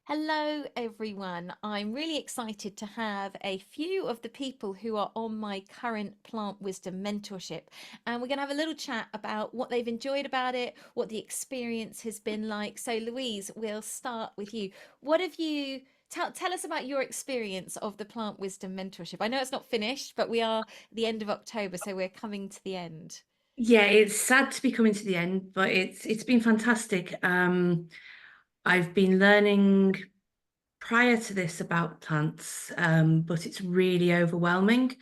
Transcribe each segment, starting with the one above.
Hello, everyone. I'm really excited to have a few of the people who are on my current plant wisdom mentorship. And we're going to have a little chat about what they've enjoyed about it, what the experience has been like. So, Louise, we'll start with you. What have you tell us about your experience of the plant wisdom mentorship? I know it's not finished, but we are at the end of October, so we're coming to the end. Yeah, it's sad to be coming to the end, but it's been fantastic. I've been learning prior to this about plants, but it's really overwhelming.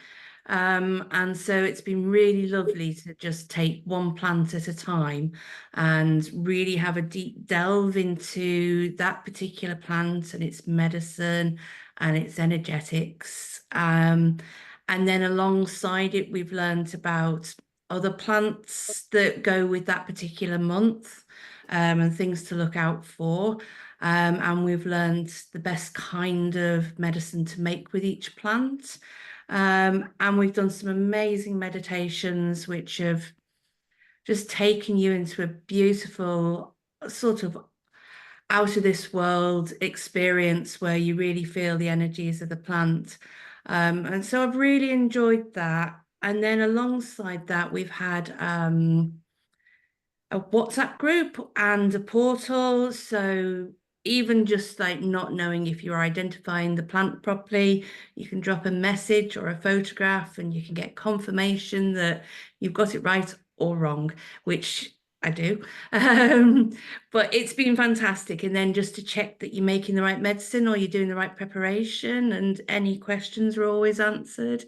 And so it's been really lovely to just take one plant at a time and really have a deep delve into that particular plant and its medicine and its energetics. And then alongside it, we've learned about other plants that go with that particular month, and things to look out for. And we've learned the best kind of medicine to make with each plant. And we've done some amazing meditations, which have just taken you into a beautiful sort of out of this world experience where you really feel the energies of the plant. And so I've really enjoyed that. And then alongside that, we've had a WhatsApp group and a portal. So even just like not knowing if you're identifying the plant properly, you can drop a message or a photograph and you can get confirmation that you've got it right or wrong, which I do. Um, but it's been fantastic. And then just to check that you're making the right medicine or you're doing the right preparation and any questions are always answered.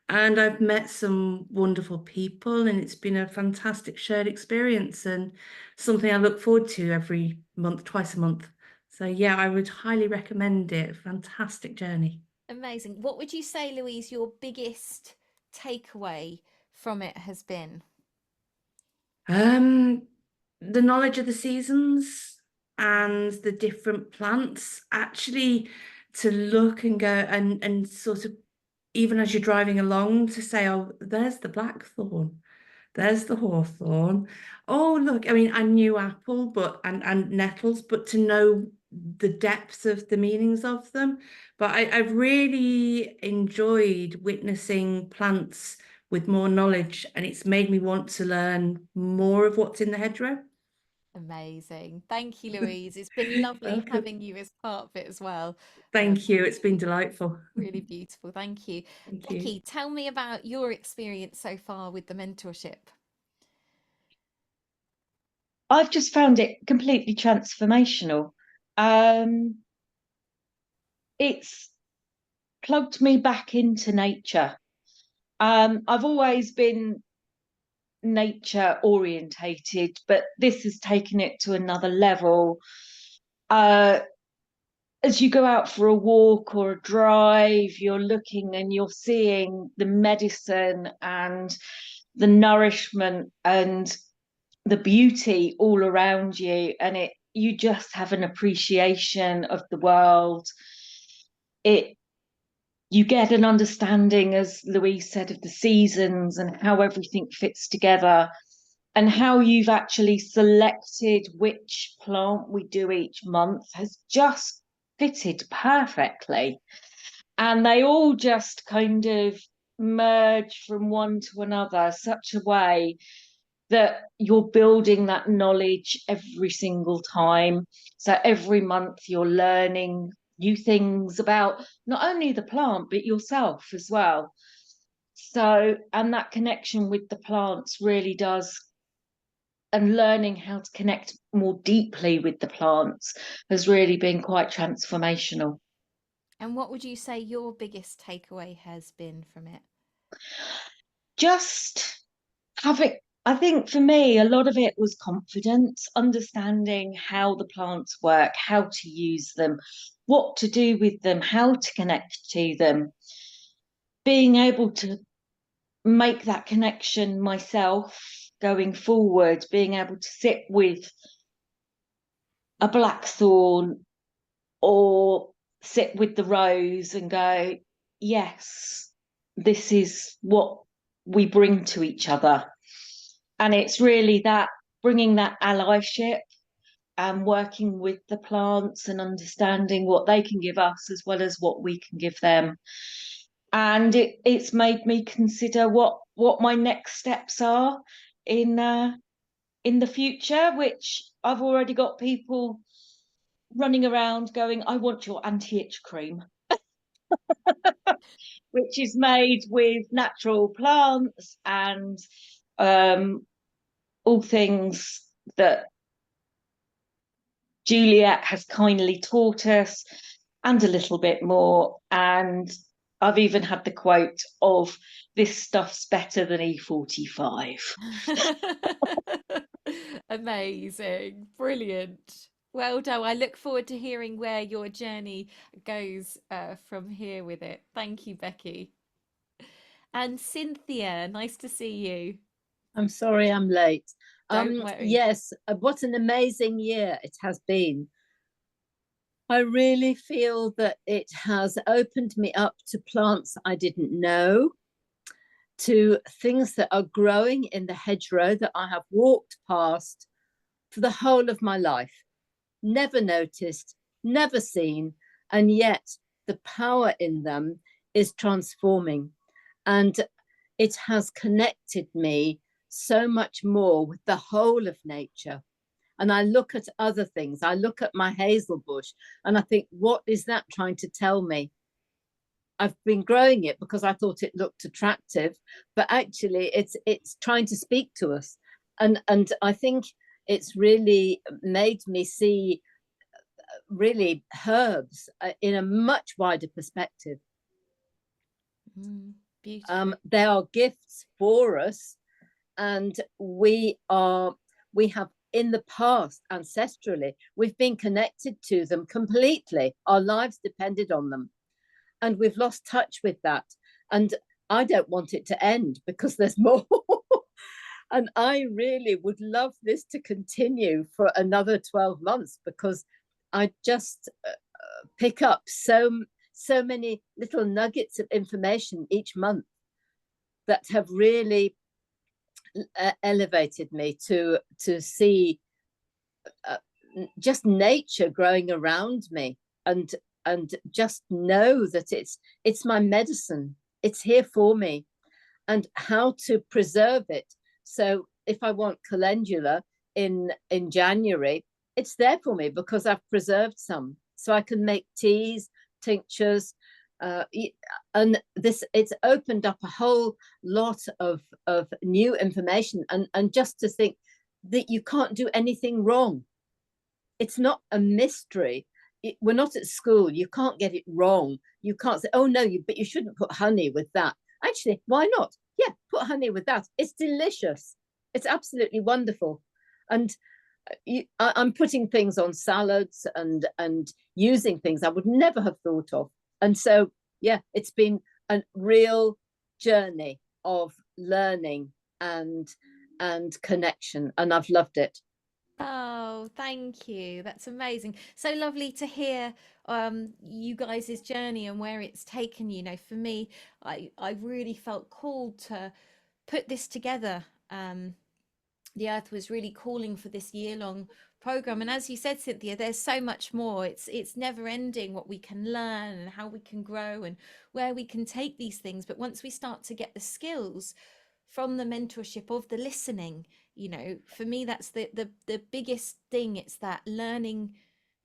And I've met some wonderful people, and it's been a fantastic shared experience and something I look forward to every month, twice a month. So, yeah, I would highly recommend it. Fantastic journey. Amazing. What would you say, Louise, your biggest takeaway from it has been? Um, the knowledge of the seasons and the different plants, actually to look and go and sort of even as you're driving along to say, oh, there's the blackthorn. There's the hawthorn. Oh, look, I mean, I knew apple, but and nettles, but to know the depth of the meanings of them. But I've really enjoyed witnessing plants with more knowledge, and it's made me want to learn more of what's in the hedgerow. Amazing. Thank you, Louise. It's been lovely Welcome. having you as part of it as well. Thank you. It's been delightful. Really beautiful. Thank you. Thank you. Becky, tell me about your experience so far with the mentorship. I've just found it completely transformational. Um, it's plugged me back into nature. I've always been nature orientated, but this has taken it to another level. Uh, as you go out for a walk or a drive, you're looking and you're seeing the medicine and the nourishment and the beauty all around you, and it you just have an appreciation of the world. It You get an understanding, as Louise said, of the seasons and how everything fits together, and how you've actually selected which plant we do each month has just fitted perfectly, and they all just kind of merge from one to another such a way that you're building that knowledge every single time. So every month you're learning new things about not only the plant, but yourself as well. So, and that connection with the plants really does, and learning how to connect more deeply with the plants has really been quite transformational. And what would you say your biggest takeaway has been from it? Just having, I think for me, a lot of it was confidence, understanding how the plants work, how to use them, what to do with them, how to connect to them, being able to make that connection myself going forward, being able to sit with a blackthorn or sit with the rose and go, yes, this is what we bring to each other. And it's really that bringing that allyship and working with the plants and understanding what they can give us as well as what we can give them. And it's made me consider what my next steps are in the future, which I've already got people running around going, I want your anti-itch cream, which is made with natural plants and all things that Juliet has kindly taught us and a little bit more. And I've even had the quote of, this stuff's better than E45. Amazing. Brilliant. Well done. I look forward to hearing where your journey goes from here with it. Thank you, Becky. And Cynthia, nice to see you. I'm sorry I'm late. Don't worry. Yes, what an amazing year it has been. I really feel that it has opened me up to plants I didn't know, to things that are growing in the hedgerow that I have walked past for the whole of my life, never noticed, never seen, and yet the power in them is transforming. And it has connected me so much more with the whole of nature. And I look at other things. I look at my hazel bush and I think, what is that trying to tell me? I've been growing it because I thought it looked attractive, but actually it's trying to speak to us. And I think it's really made me see really herbs in a much wider perspective. Beautiful. They are gifts for us, and we have in the past ancestrally we've been connected to them completely. Our lives depended on them, and we've lost touch with that. And I don't want it to end because there's more. And I really would love this to continue for another 12 months because I just pick up so many little nuggets of information each month that have really elevated me to see just nature growing around me, and just know that it's my medicine. It's here for me, and how to preserve it. So if I want calendula in January, it's there for me because I've preserved some, so I can make teas, tinctures, and it's opened up a whole lot of new information, and just to think that you can't do anything wrong. It's not a mystery. We're not at school. You can't get it wrong. You can't say, oh no, but you shouldn't put honey with that. Actually, why not? Yeah, put honey with that. It's delicious. It's absolutely wonderful. And I'm putting things on salads and using things I would never have thought of. And so, yeah, it's been a real journey of learning and connection, and I've loved it. Oh, thank you. That's amazing. So lovely to hear you guys' journey and where it's taken you. You know, for me, I really felt called to put this together. The Earth was really calling for this year-long program, and as you said, Cynthia, there's so much more. It's never ending what we can learn and how we can grow and where we can take these things. But once we start to get the skills from the mentorship of the listening, you know, for me that's the biggest thing. It's that learning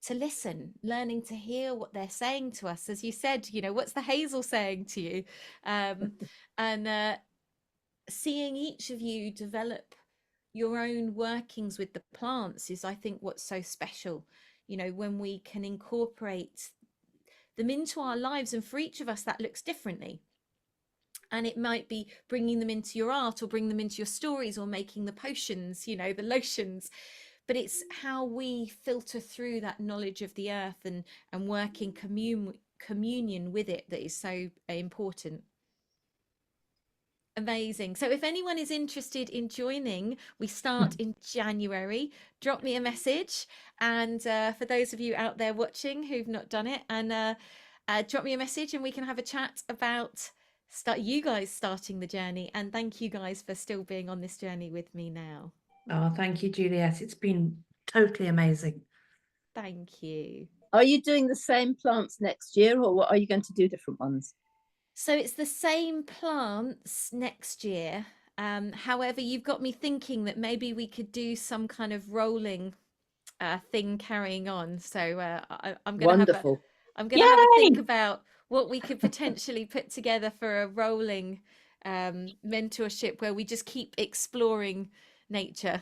to listen, learning to hear what they're saying to us. As you said, you know, what's the hazel saying to you? And seeing each of you develop your own workings with the plants is, I think, what's so special. You know, when we can incorporate them into our lives, and for each of us that looks differently. And it might be bringing them into your art, or bring them into your stories, or making the potions, you know, the lotions. But it's how we filter through that knowledge of the earth and work in communion with it that is so important. Amazing. So if anyone is interested in joining, we start in January. Drop me a message. And for those of you out there watching who've not done it, and drop me a message and we can have a chat about you guys starting the journey. And thank you guys for still being on this journey with me now. Oh, thank you, Juliet. It's been totally amazing. Thank you. Are you doing the same plants next year, or are you going to do different ones? So it's the same plants next year. However, you've got me thinking that maybe we could do some kind of rolling thing carrying on. So I'm going to have a Wonderful. I'm going to have a think Yay! about what we could potentially put together for a rolling mentorship where we just keep exploring nature.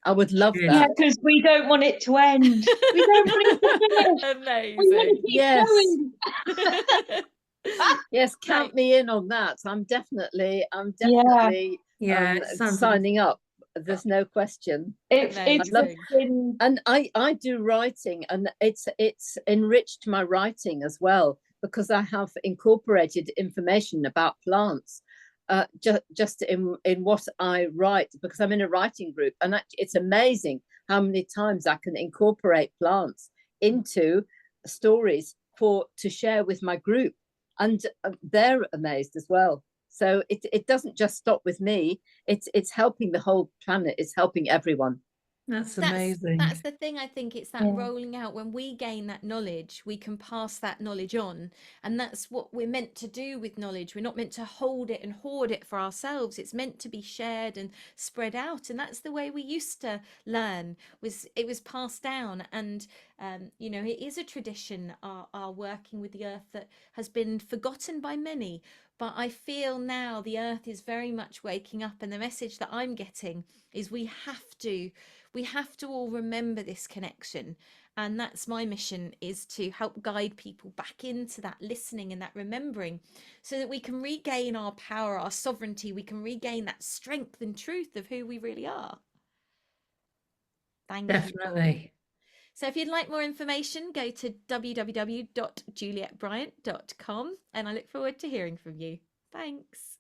I would love Good. Yeah, that. because we don't want it to end. We don't want it to finish. We want to Amazing. keep going. Yes, count me in on that. I'm definitely Yeah, it sounds signing up. There's no question. It's love- just been And I do writing, and it's enriched my writing as well, because I have incorporated information about plants just in what I write, because I'm in a writing group, and it's amazing how many times I can incorporate plants into stories to share with my group, and they're amazed as well. So it doesn't just stop with me. It's helping the whole planet. It's helping everyone. That's That's amazing. the thing. I think it's that rolling out. When we gain that knowledge, we can pass that knowledge on, and that's what we're meant to do with knowledge. We're not meant to hold it and hoard it for ourselves. It's meant to be shared and spread out, and that's the way we used to learn. It was passed down, and it is a tradition. Our working with the earth that has been forgotten by many. But I feel now the earth is very much waking up, and the message that I'm getting is we have to all remember this connection, and that's my mission, is to help guide people back into that listening and that remembering, so that we can regain our power, our sovereignty. We can regain that strength and truth of who we really are. Thank you. Definitely. So if you'd like more information, go to www.julietbryant.com, and I look forward to hearing from you. Thanks.